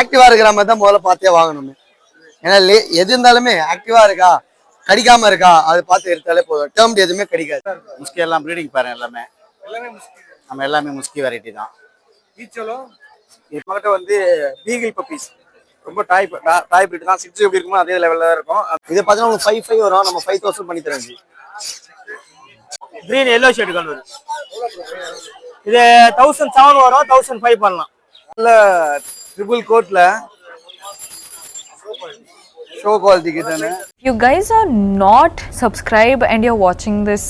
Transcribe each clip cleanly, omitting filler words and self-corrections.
ஆக்டிவா இருக்கிற மாதிரி தான் முதல்ல பார்த்தே வாங்கணுமே. ஏன்னா எது இருந்தாலுமே ஆக்டிவா இருக்கா கடிக்காம இருக்கா அதை பார்த்து எடுத்தாலே போதும். டேர்ம் எதுவுமே கடிக்காது. முஸ்கி எல்லாம் ப்ரீடிங் பாருங்க, எல்லாமே நம்ம எல்லாமே முஸ்கி வெரைட்டி தான். நம்மகிட்ட வந்து பீகிள் பப்பீஸ் ரொம்ப டாய் பிரீட் தான். 6 எப்படி இருக்குமோ அதே லெவல்ல தான் இருக்கும். இது பார்த்தீங்கன்னா உங்களுக்கு 5,500 வரும். நம்ம 5,000 பண்ணி தரோம். கிரீன் எல்லோ ஷேடு கலர் இது 1,007 வரும். 1,005 பண்ணலாம். நல்ல ட்ரிபிள் கோட்ல ஷோ குவாலிட்டி கிட்டனு. You guys are not subscribed and you're watching this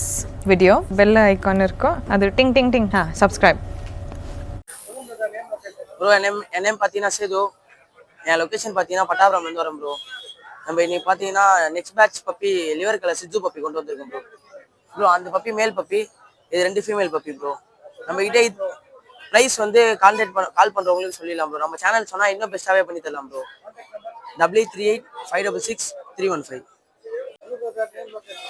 video. Bell icon irko adu ting ting ting subscribe. Bro N name பாத்தீனா சேது. என் லொகேஷன் பாத்தீனா பட்டாபுரம் வந்து வரோம் ப்ரோ. நம்ம இன்னைக்கு பாத்தீங்கன்னா next batch puppy liver colour சிஜு பப்பி கொண்டு வந்திருக்கோம் ப்ரோ. ப்ரோ அந்த பப்பி மேல் பப்பி, இது 2 ஃபீமேல் பப்பி ப்ரோ. நம்ம கிட்ட பிரைஸ் வந்து கால் பண்றவங்களுக்கு சொல்லிடலாம் ப்ரோ. நம்ம சேனல் சொன்னா இன்னும் பெஸ்ட்டாவே பண்ணி தரலாம் ப்ரோ. 8838566315.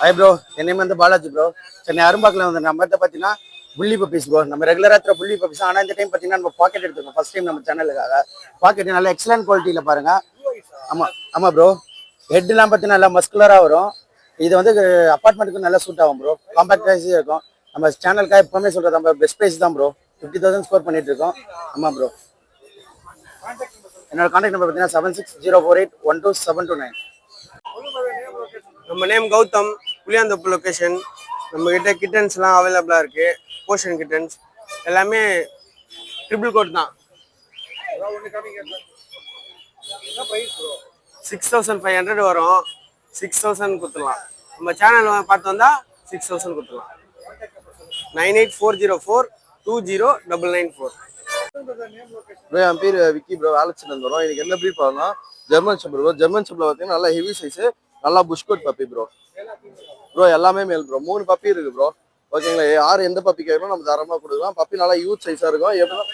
ஹாய் ப்ரோ, என் நேம் வந்து பாலாஜி ப்ரோ. சென்னை அரும்பாக்கில் வந்து நம்மகிட்ட பார்த்தீங்கன்னா புள்ளி பப்பீஸ் ப்ரோ. நம்ம ரெகுலராக இருக்கிற புள்ளி பப்பீஸ். ஆனால் இந்த டைம் பார்த்தீங்கன்னா நம்ம பாக்கெட் எடுத்துருக்கோம் ஃபர்ஸ்ட் டைம் நம்ம சேனலுக்காக. பாக்கெட் நல்ல எக்ஸலன்ட் குவாலிட்டியில் பாருங்க. ஆமாம் ப்ரோ. ஹெட்லாம் பார்த்தீங்கன்னா நல்லா மஸ்குலராக வரும். இது வந்து அப்பார்ட்மெண்ட்டுக்கு நல்லா சூட் ஆகும் ப்ரோ. காம்பாக்ட் ப்ரைஸே இருக்கும். நம்ம சேனலுக்காக எப்பவுமே சொல்கிறது நம்ம பெஸ்ட் ப்ரைஸ் தான் ப்ரோ. 50,000 ஸ்கோர் பண்ணிட்டு இருக்கோம். ஆமாம் ப்ரோ. என்னோட கான்டாக்ட் நம்பர் பார்த்தீங்கன்னா 7604812729. நம்ம நேம் கௌதம், புளியாந்தோப்பு லொகேஷன். நம்ம கிட்ட கிட்டன்ஸ்லாம் அவைலபிளா இருக்கு. போர்ஷன் கிட்டன்ஸ் எல்லாமே ட்ரிபிள் கோட் தான். 6,500 வரும். 6,000 கொடுத்துடலாம். நம்ம சேனல் பார்த்து வந்தா 6,000 கொடுத்துடலாம். 9840420994. ப்ரோ என் பேர் விக்கி ப்ரோ. வேலச்சிலேருந்து வரும். எனக்கு என்ன ப்ரீட் பண்ணா ஜெர்மன் ஷெப்பர்ட் ப்ரோ. ஜெர்மன் ஷெப்பர்ட்ல பார்த்தீங்கன்னா நல்லா ஹெவி சைஸு, நல்லா புஷ்கோட் பப்பி ப்ரோ. ப்ரோ எல்லாமே மேல் ப்ரோ. 3 பப்பி இருக்கு ப்ரோ. ஓகேங்களா? யார் எந்த பப்பி கேட்கணும் நம்ம தரமாக கொடுக்கலாம். பப்பி நல்லா யூத் சைஸாக இருக்கும். எப்படின்னா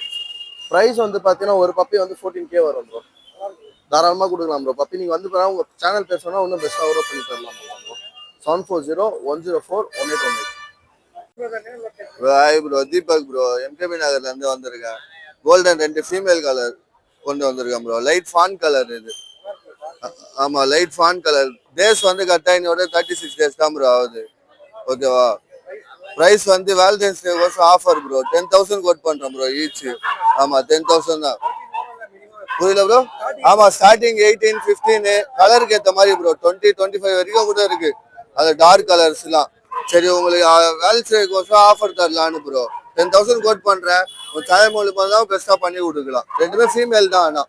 ப்ரைஸ் வந்து பார்த்தீங்கன்னா ஒரு பப்பி வந்து 14K வரும் ப்ரோ. தாராளமாக கொடுக்கலாம் ப்ரோ. பப்பி நீங்கள் வந்து உங்கள் சேனல் பேர் சொன்னால் இன்னும் பெஸ்ட்டாக கூட பண்ணி தரலாம் bro. 7401041818. Hi bro, Deepak bro. MKB நகர்லேருந்து வந்திருக்கேன். கோல்டன் 2 ஃபீமேல் கலர் கொண்டு வந்திருக்கேன் ப்ரோ. லைட் ஃபான் கலர் இது. ஆமாம், லைட் ஃபான் கலர். டேஸ் வந்து கட்டாயினோட 36 டேஸ் தான் ப்ரோ ஆகுது. ஓகேவா? ப்ரைஸ் வந்து வேலண்டைன்ஸ் டே கோசம் ஆஃபர் ப்ரோ. 10,000 கோட் பண்ணுறோம் ப்ரோ ஈச். ஆமாம், 10,000 தான். புரியல ப்ரோ? ஆமாம், ஸ்டார்டிங் 18, 15 கலருக்கு ஏற்ற மாதிரி ப்ரோ. 20, 25 வரைக்கும் கூட இருக்கு. அது டார்க் கலர்ஸ்லாம். சரி, உங்களுக்கு வேலண்டைன்ஸ் டே கோசம் ஆஃபர் தரலான்னு ப்ரோ 10,000 கோட் பண்ணுறேன். உங்கள் சேனல் மூலமாக தான் பெஸ்ட்டாக பண்ணி கொடுக்கலாம். ரெண்டுமே ஃபீமேல் தான். ஆனால்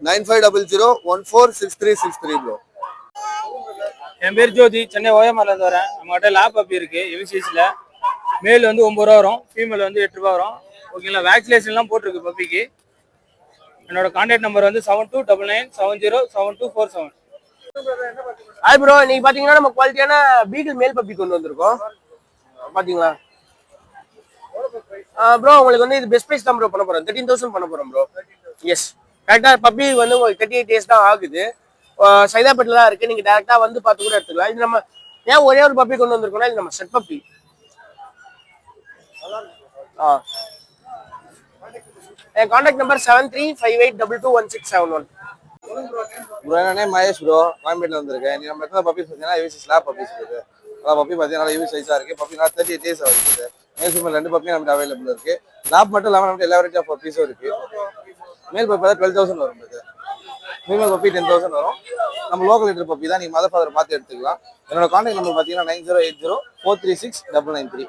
9500146363 ப்ரோ. என் பேர் ஜோதி, சென்னை ஓயமார்ல இருந்து வரேன். நம்மகிட்ட லேப் பப்பி இருக்கு. எவிசிஸ்ல மேல் வந்து 9 ரூபா வரும், ஃபீமேல் வந்து 8 ரூபா வரும். ஓகேங்களா? வேக்சினேஷன்லாம் போட்டிருக்கு பப்பிக்கு. என்னோட கான்டாக்ட் நம்பர் வந்து 7299707247. ஹாய் ப்ரோ, நீங்க பாத்தீங்கன்னா நம்ம குவாலிட்டியான பீகிள் மேல் பப்பி கொண்டு வந்திருக்கோம். பாத்தீங்களா ப்ரோ? உங்களுக்கு வந்து இது பெஸ்ட் பிரைஸ் தான் ப்ரோ பண்ண போறோம். 13,000 பண்ண போறோம் ப்ரோ. எஸ், கரெக்டா. பப்பி வந்து உங்களுக்கு 38 டேஸ் தான் ஆகுது. சைதாப்பேட்டில் தான் இருக்கு. நீங்க டேரக்டா வந்து பார்த்து கூட எடுத்துக்கலாம். இது நம்ம ஏன் ஒரே ஒரு பப்பி கொண்டு வந்திருக்கோம்னா இது நம்ம செட் பப்பி. என் கான்டாக்ட் நம்பர் 7358221671. ப்ரோ என்னே மகேஷ் ப்ரோ. கோயம்பேட்டில் வந்திருக்கேன். நம்ம எத்தனை பப்பீஸ் பார்த்தீங்கன்னா யூசி ஸ்லாப் பப்பீஸ் இருக்குது. நல்லா பப்பி பார்த்தீங்கன்னா நல்லா யூ சைஸாக இருக்குது. பப்பி நல்லா 38 டேஸ் ஆகுது. மேல் ஃபீமேல் 2 பப்பியும் நம்மகிட்ட அவைலபிள் இருக்குது. லேப் மட்டும் இல்லாமல் நம்மகிட்ட எல்லா வெரைட்டி ஆஃப் பப்பீஸும் இருக்குது. மேல் பப்பி தான் 12,000 வரும். ஃபீமேல் பப்பி 10,000 வரும். நம்ம லோக்கல் லிட்டர் பப்பி தான். நீங்கள் மதர் ஃபாதர் பார்த்து எடுத்துக்கலாம். என்னோட கான்டாக்ட் நம்பர் பார்த்தீங்கன்னா 9080436993.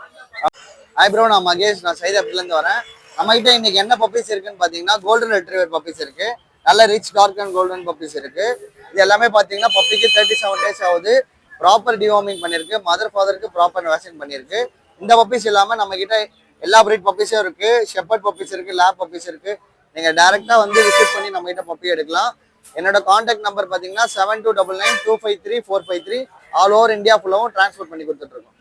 ஹாய் ப்ரோ, நான் மகேஷ். நான் சைதாப்பேட்டிலேருந்து வரேன். நம்மகிட்ட இன்னைக்கு என்ன பப்பீஸ் இருக்குன்னு பார்த்தீங்கன்னா கோல்டன் ரெட்ரீவர் பப்பீஸ் இருக்கு. நல்ல rich dark and golden puppies இருக்கு. இது எல்லாமே பார்த்தீங்கன்னா பப்பிக்கு 37 டேஸ் ஆகுது. ப்ராப்பர் டிவார்மிங் பண்ணியிருக்கு. மதர் ஃபாதருக்கு ப்ராப்பர் வேக்சின் பண்ணியிருக்கு. இந்த பப்பீஸ் இல்லாமல் நம்ம கிட்ட எல்லா பிரீட் பப்பீஸும் இருக்கு. ஷெப்பர்ட் பப்பீஸ் இருக்கு, லேப் பப்பீஸ் இருக்கு. நீங்கள் டேரெக்டாக வந்து விசிட் பண்ணி நம்ம கிட்ட பப்பி எடுக்கலாம். என்னோட கான்டாக்ட் நம்பர் பார்த்தீங்கன்னா 7299253453. ஆல் ஓவர் இந்தியா ஃபுல்லாகவும் டிரான்ஸ்போர்ட் பண்ணி கொடுத்துட்டு இருக்கோம்.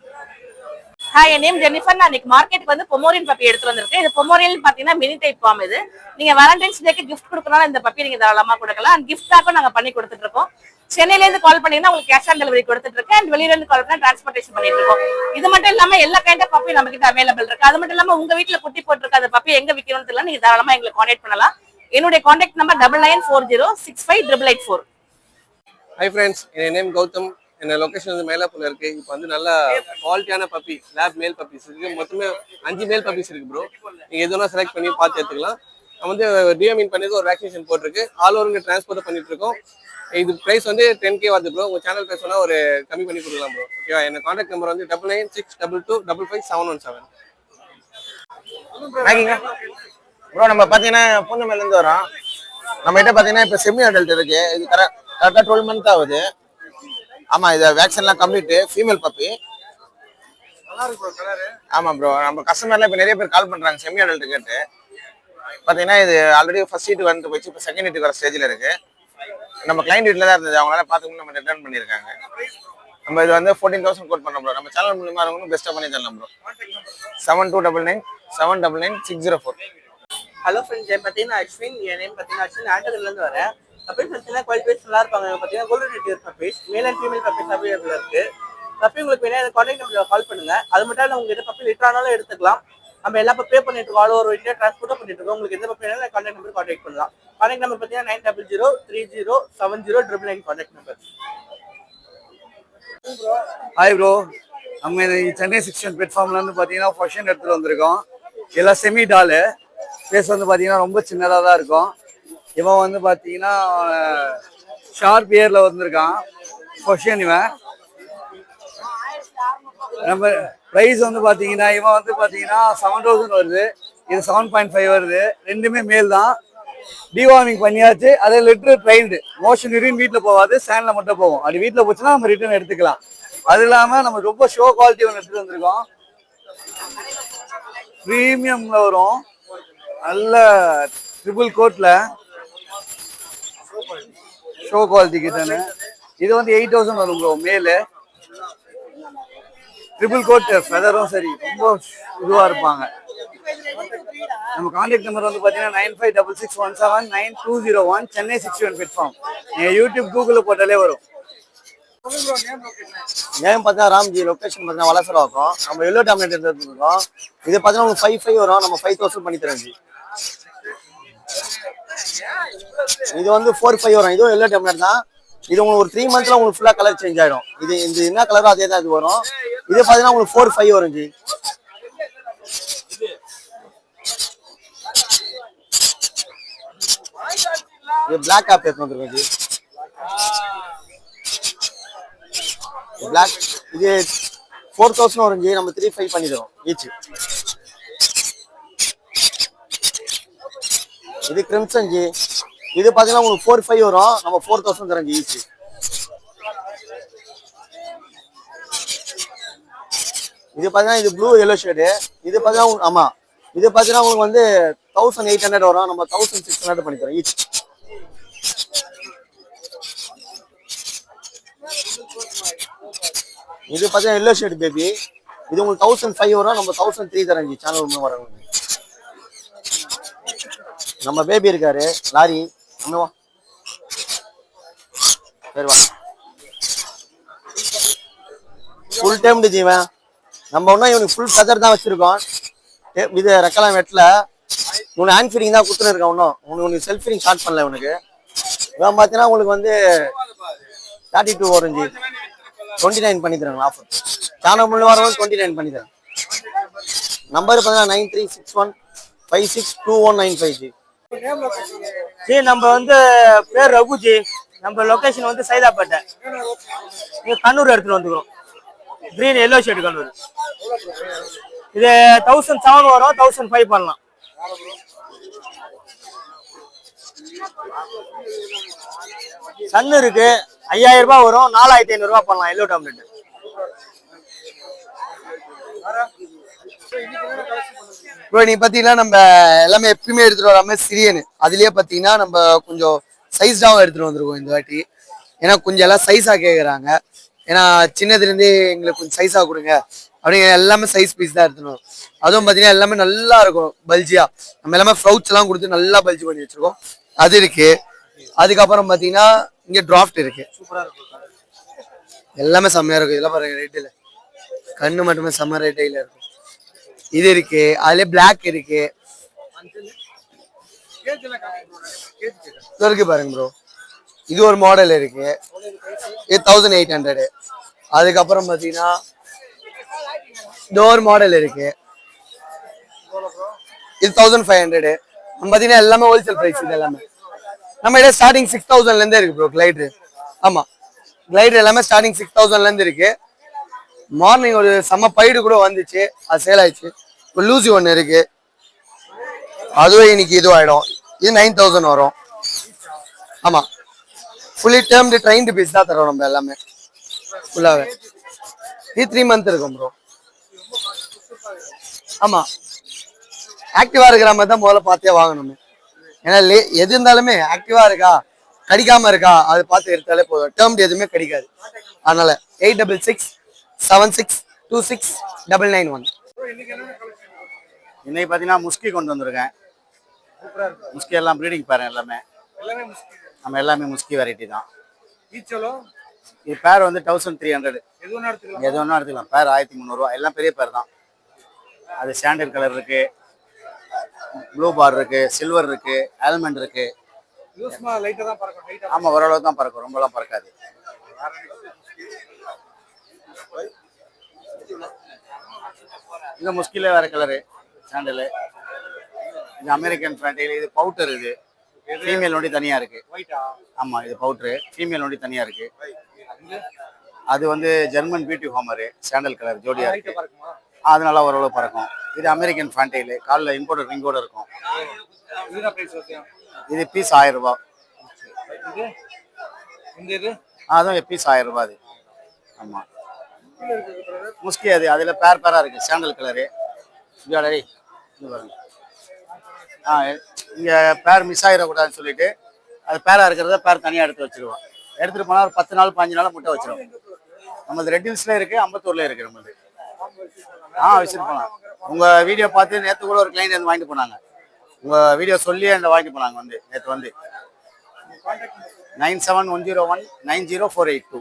ஹாய், என் நேம் ஜெனிஃபர். நான் இன்னைக்கு மார்க்கெட்டுக்கு வந்து பொமோரியன் பப்பி எடுத்து வந்திருக்கேன். இது பொமோரியன் பாத்தீங்கன்னா மினி டைப் ஃபார்ம். இது நீங்க வேலண்டைன்ஸ் டேக்கு கிஃப்ட் கொடுக்கறனால இந்த பப்பி நீங்க தாராளமா கொடுக்கலாம். அண்ட் கிஃப்ட் பேக்கும் நாங்க பண்ணி கொடுத்துட்டு இருக்கோம். சென்னையில இருந்து கால் பண்ணீங்கன்னா உங்களுக்கு கேஷ் ஆன் டெலிவரி கொடுத்துட்டு இருக்கேன். அண்ட் வெளியில இருந்து கால் பண்ணா டிரான்ஸ்போர்டேஷன் பண்ணிட்டு இருக்கோம். இது மட்டும் இல்லாம எல்லா கைண்ட் ஆஃப் பப்பி நம்ம கிட்ட அவைலபிள் இருக்கு. அது மட்டும் இல்லாம உங்க வீட்டுல குட்டி போட்டிருக்க அந்த பப்பி எங்க விற்கணும்னு தெரியல, நீங்க தாராளமா எங்களுக்கு கான்டாக்ட் பண்ணலாம். என்னுடைய கான்டாக்ட் நம்பர் 9940658884. ஹை ஃப்ரெண்ட்ஸ், என் நேம் கௌதம். என்ன லொகேஷன் வந்து மயிலாப்பூர்ல இருக்கு. இப்போ வந்து நல்ல குவாலிட்டியான பப்பி லேப் மேல் பப்பீஸ் இருக்கு. மொத்தமே 5 மேல் பப்பீஸ் இருக்கு ப்ரோ. நீங்க எதுனா செலக்ட் பண்ணி பார்த்து எடுத்துக்கலாம். நான் வந்து டிஎம்இன் பண்ணி ஒரு வேக்சினேஷன் போட்டிருக்கு. ஆல் ஓவர் டிரான்ஸ்போர்ட் பண்ணிட்டு இருக்கோம். இது பிரைஸ் வந்து 10K வருது ப்ரோ. உங்க சேனல் பிரைஸ் சொன்னா ஒரு கம்மி பண்ணி கொடுக்கலாம் ப்ரோ. ஓகேவா? என்ன கான்டாக்ட் நம்பர் வந்து 9962255717. ப்ரோ நம்ம பார்த்தீங்கன்னா பூந்தமல்லிருந்து வரோம். நம்ம கிட்ட பார்த்தீங்கன்னா இப்போ செமி அடல்ட் இருக்கு. இது கரெக்டாக 12 மந்த் ஆகுது. ஆமாம், இது வேக்சின்லாம் கம்ப்ளீட்டு. Female puppy. ஆமாம் ப்ரோ, நம்ம கஸ்டமர்லாம் இப்போ நிறைய பேர் கால் பண்ணுறாங்க செமி அடல்ட் கேட்டு. பார்த்தீங்கன்னா இது ஆல்ரெடி ஃபர்ஸ்ட் ஹீட் வந்துட்டு போச்சு. இப்போ செகண்ட் ஹீட்டுக்கு வர ஸ்டேஜில் இருக்கு. நம்ம கிளைண்ட் வீட்டில் தான் இருந்தது. அவங்களால பார்த்துக்கணும் நம்ம ரிட்டர்ன் பண்ணியிருக்காங்க. நம்ம இது வந்து 14,000 கோட் பண்ணோம் ப்ரோ. நம்ம சேனல் மூலியமாக இருக்கணும் பெஸ்ட்டாக பண்ணி தரலாம் ப்ரோ. 7299 799 604. ஹலோ ஃப்ரெண்ட்ஸ், என் பார்த்தீங்கன்னா அஸ்வின். என் நேம் பார்த்தீங்கன்னா அஸ்வின். ஆண்டர்லேருந்து வரேன். பப்பீஸ் பார்த்தீங்கன்னா குவாலிட்டிஸ் நல்லா இருப்பாங்க. பார்த்தீங்கன்னா golden retriever puppies, male and female puppies available இருக்கு. பப்பி உங்களுக்கு வேணா எனக்கு கான்டாக்ட் நம்பர் கால் பண்ணுங்க. அது மட்டும் இல்லை, உங்ககிட்ட பப்பி லிட்டர் ஆனாலும் எடுத்துக்கலாம். நம்ம எல்லா பே பண்ணிட்டு இருக்கோம். ஆல் ஓவர் இந்தியா டிரான்ஸ்போர்ட்டும் பண்ணிட்டு இருக்கோம். உங்களுக்கு எந்த பப்பி வேணாலும் கான்டாக்ட் நம்பர் கான்டாக்ட் பண்ணலாம். கான்டாக்ட் நம்பர் பார்த்தீங்கன்னா 9003070999 கான்டாக்ட் நம்பர். ஹாய் ப்ரோ, நம்ம சென்னை 61 பிளாட்ஃபார்ம்லேருந்து பார்த்தீங்கன்னா ஃபர்ஷன் எடுத்துகிட்டு வந்திருக்கோம். எல்லாம் செமி டாலு. ஃபேஸ் வந்து பார்த்தீங்கன்னா ரொம்ப சின்னதாக தான் இருக்கும். இவன் வந்து பார்த்தீங்கன்னா ஷார்ப் இயரில் வந்திருக்கான். ஃபர்ஷன் இவன். நம்ம ப்ரைஸ் வந்து பார்த்தீங்கன்னா இவன் வந்து பார்த்தீங்கன்னா 7,000 வருது. இது 7.5 வருது. ரெண்டுமே மேல் தான். டிவார்மிங் பண்ணியாச்சு. அதே லிட்டர் ட்ரைல்டு. மோஷன் யூரின் வீட்டில் போகாது, சேனில் மட்டும் போகும். அப்படி வீட்டில் போச்சுன்னா நம்ம ரிட்டர்ன் எடுத்துக்கலாம். அது இல்லாமல் நம்ம ரொம்ப ஷோ குவாலிட்டி ஒன்று எடுத்துகிட்டு வந்திருக்கோம். ப்ரீமியமில் வரும். நல்ல ட்ரிபிள் கோட்டில் ஷோ குவாலிட்டி கிட்டன்னு. இது வந்து 8,000 வரும் ப்ரோ. மேலு ட்ரிபிள் கோட், ஃபெதரும் சரி ரொம்ப இதுவாக இருப்பாங்க. நம்ம கான்டாக்ட் நம்பர் வந்து பார்த்தீங்கன்னா 9566179201 சென்னை 61 பிளாட்ஃபார்ம். நீங்கள் யூடியூப் கூகுளில் போட்டாலே வரும். நேம் பார்த்தீங்கன்னா ராம்ஜி. லொக்கேஷன் பார்த்தீங்கன்னா வளசரவாக்கம். நம்ம எல்லோ டாமினேட் எடுத்துருக்கோம். இது பார்த்தீங்கன்னா உங்களுக்கு 5,500 வரும். நம்ம 5,000 பண்ணி தரோம் ஜி. இது வந்து 4,500 வரும். இதுவும் எல்லோ டாமினேட் தான். இது உங்களுக்கு ஒரு 3 மந்த்ல உங்களுக்கு ஃபுல்லாக கலர் சேஞ்ச் ஆகிடும். இது இந்த என்ன கலரோ அதே தான் இது வரும். இது பார்த்தீங்கன்னா உங்களுக்கு 4,500 வரும் ஜி. இது பிளாக் ஆப் எடுத்து வந்துருக்கோம் ஜி. பிளாக் இது 4,000 வரும் ஜி. நம்ம 3,500 பண்ணி தரோம் ஈச். இது கிரிம்சன் ஜி. இது பார்த்தீங்கன்னா உங்களுக்கு 4,500 வரும். நம்ம 4,000 தரோம் ஜி ஈச். இது பார்த்தீங்கன்னா இது ப்ளூ எல்லோ ஷேடு. இது பார்த்தீங்கன்னா ஆமாம், இது பார்த்தீங்கன்னா உங்களுக்கு வந்து 1,800 வரும். நம்ம 1,600 பண்ணி தரோம் ஈச். இது பார்த்தீங்கன்னா எல்லோ ஷேடு பேபி. இது உங்களுக்கு 1,500 வரும். நம்ம 1,300 தரோம் ஜி. சேனல் ஒன்று வரவங்க. நம்ம பேபி இருக்காரு லாரி. ஒன்றுவா சரிவா. ஃபுல் டைம் ஜீவன். நம்ம ஒன்றும் இவனுக்கு ஃபுல் ஃபெதர் தான் வச்சிருக்கோம். இது ரெக்கலாம் வெட்டில். உனக்கு ஹேண்ட் ஃபீடிங் தான் கொடுத்துன்னு இருக்கேன். உனக்கு செல்ஃப் ஃபீடிங் ஸ்டார்ட் பண்ணல. உனக்கு இவன் பார்த்தீங்கன்னா உங்களுக்கு வந்து 32 வரும் ஜி. 29 பண்ணி தரேன் ஆஃபர். சேனல் முள்ள வரவங்க 29 பண்ணி தரேன். நம்பர் பார்த்தீங்கன்னா 9361562195 ஜி. ஜி நம்ம வந்து பேர் ரகுஜி. நம்ம லொகேஷன் வந்து சைதாப்பேட்டை. நீங்க கண்ணூர் எடுத்துட்டு வந்துக்கிறோம். கிரீன் எல்லோ ஷேடு கண்ணூர். இது 1,007 வரும். 1,500 பண்ணலாம். சன் இருக்கு. 5,000 ரூபாய் வரும். 4,500 ரூபாய் பண்ணலாம் எல்லோ டாப்லெட். ப்ரோ நீ பார்த்தீங்கன்னா நம்ம எல்லாமே எப்பயுமே எடுத்துகிட்டு வராம சிரியனு அதுலேயே பார்த்தீங்கன்னா நம்ம கொஞ்சம் சைஸ்டாகவும் எடுத்துகிட்டு வந்துருக்கோம் இந்த வாட்டி. ஏன்னா கொஞ்சம் எல்லாம் சைஸாக கேட்குறாங்க. ஏன்னா சின்னதுலேருந்தே எங்களுக்கு கொஞ்சம் சைஸாக கொடுங்க அப்படிங்க. எல்லாமே சைஸ் பீஸ் தான் எடுத்துன்னு வரும். அதுவும் பார்த்தீங்கன்னா எல்லாமே நல்லா இருக்கும் பல்ஜியா. நம்ம எல்லாமே ஃப்ரௌட்ஸ் எல்லாம் கொடுத்து நல்லா பல்ஜி பண்ணி வச்சிருக்கோம். அது இருக்கு. அதுக்கப்புறம் பார்த்தீங்கன்னா இங்கே டிராஃப்ட் இருக்கு. எல்லாமே செம்மையா இருக்கும். இதெல்லாம் பாருங்க ரேட்டில் கண்ணு மட்டுமே செம்ம ரேட்டையில் இருக்கும். இது இருக்கு. அதுல பிளாக் இருக்கு. இது இருக்கு பாருங்க ப்ரோ, இது ஒரு மாடல் இருக்கு, இது 1800. அதுக்கப்புறம் பாத்தீங்கன்னா இது ஒரு மாடல் இருக்கு, இது 1500. நம்ம பாத்தீங்கன்னா எல்லாமே ஹோல்சேல் பிரைஸ். இது எல்லாமே நம்ம இடம் ஸ்டார்டிங் 6000ல இருந்தே இருக்கு ப்ரோ கிளைடர். ஆமா, கிளைடர் எல்லாமே ஸ்டார்டிங் 6000ல இருந்து இருக்கு. மார்னிங் ஒரு செம்ம பைடு கூட வந்துச்சு, அது சேல் ஆயிடுச்சு. இப்போ லூசி ஒன்று இருக்கு, அதுவே இன்னைக்கு இது ஆயிடும். இது 9000 வரும். ஆமா, ஃபுல்லி டேர்ம்டு ட்ரைன்டு பீஸ் தான் தரோம் நம்ம எல்லாமே ஃபுல்லாவே. இது 3 மந்த் இருக்கும் ப்ரோ. ஆமா, ஆக்டிவா இருக்கிற மாதிரி தான் முதல்ல பார்த்தே வாங்கணுமே. ஏன்னா எது இருந்தாலுமே ஆக்டிவா இருக்கா கடிக்காம இருக்கா அது பார்த்து எடுத்தாலே போதும். டேர்ம்டு எதுவுமே கிடைக்காது. அதனால 8666269991. இன்னைக்கு பார்த்தீங்கன்னா முஸ்கி கொண்டு வந்திருக்கேன். முஸ்கி எல்லாம் ப்ரீடிங் பாருங்க, எல்லாமே நம்ம எல்லாமே முஸ்கி வெரைட்டி தான். இது பேர் வந்து 1300. எது ஒன்றா எடுத்துக்கலாம். பேர் 1300 எல்லாம் பெரிய பேர் தான். அது சாண்டல் கலர் இருக்கு, ப்ளூ பார் இருக்கு, சில்வர் இருக்கு, ஆல்மண்ட் இருக்கு. ஆமா, ஓரளவு தான் பறக்கும், ரொம்பலாம் பறக்காது. இந்த முஸ்கில வேற கலரு சாண்டலு. இது அமெரிக்கன் ஃபேண்டைல். இது பவுட்டர். இது ஃபீமேல் நோண்டி தனியா இருக்கு. ஆமா, இது பவுட்ரு. ஃபீமேல் நோண்டி தனியா இருக்கு. அது வந்து ஜெர்மன் பியூட்டி ஹோமரு, சாண்டல் கலர் ஜோடியா இருக்கு. அதனால ஓரளவு பறக்கும். இது அமெரிக்கன் ஃபேண்டைல், காலில் இம்போர்ட் ரிங்கோட இருக்கும். இது பீஸ் 1000 ரூபாய். அதுவும் பீஸ் 1000 ரூபாய். அது ஆமா முஸ்கி. அது அதுல பேர் பேரா இருக்கு, சாண்டல் கலரு. இங்க பேர் மிஸ் ஆயிடக்கூடாதுன்னு சொல்லிட்டு அது பேரா இருக்கிறத பேர் தனியா எடுத்து வச்சிருவோம். எடுத்துட்டு போனா ஒரு 10 நாள் 15 நாள் முட்டை வச்சிருவோம். நம்மளது ரெட் ஹில்ஸ்ல இருக்கு, அம்பத்தூர்ல இருக்கு நம்மளது. விசிட் பண்ணலாம். உங்க வீடியோ பார்த்து நேற்று கூட ஒரு கிளைண்ட் வந்து வாங்கிட்டு போனாங்க. உங்க வீடியோ சொல்லி அந்த வாங்கிட்டு போனாங்க வந்து நேற்று வந்து. 9710190482.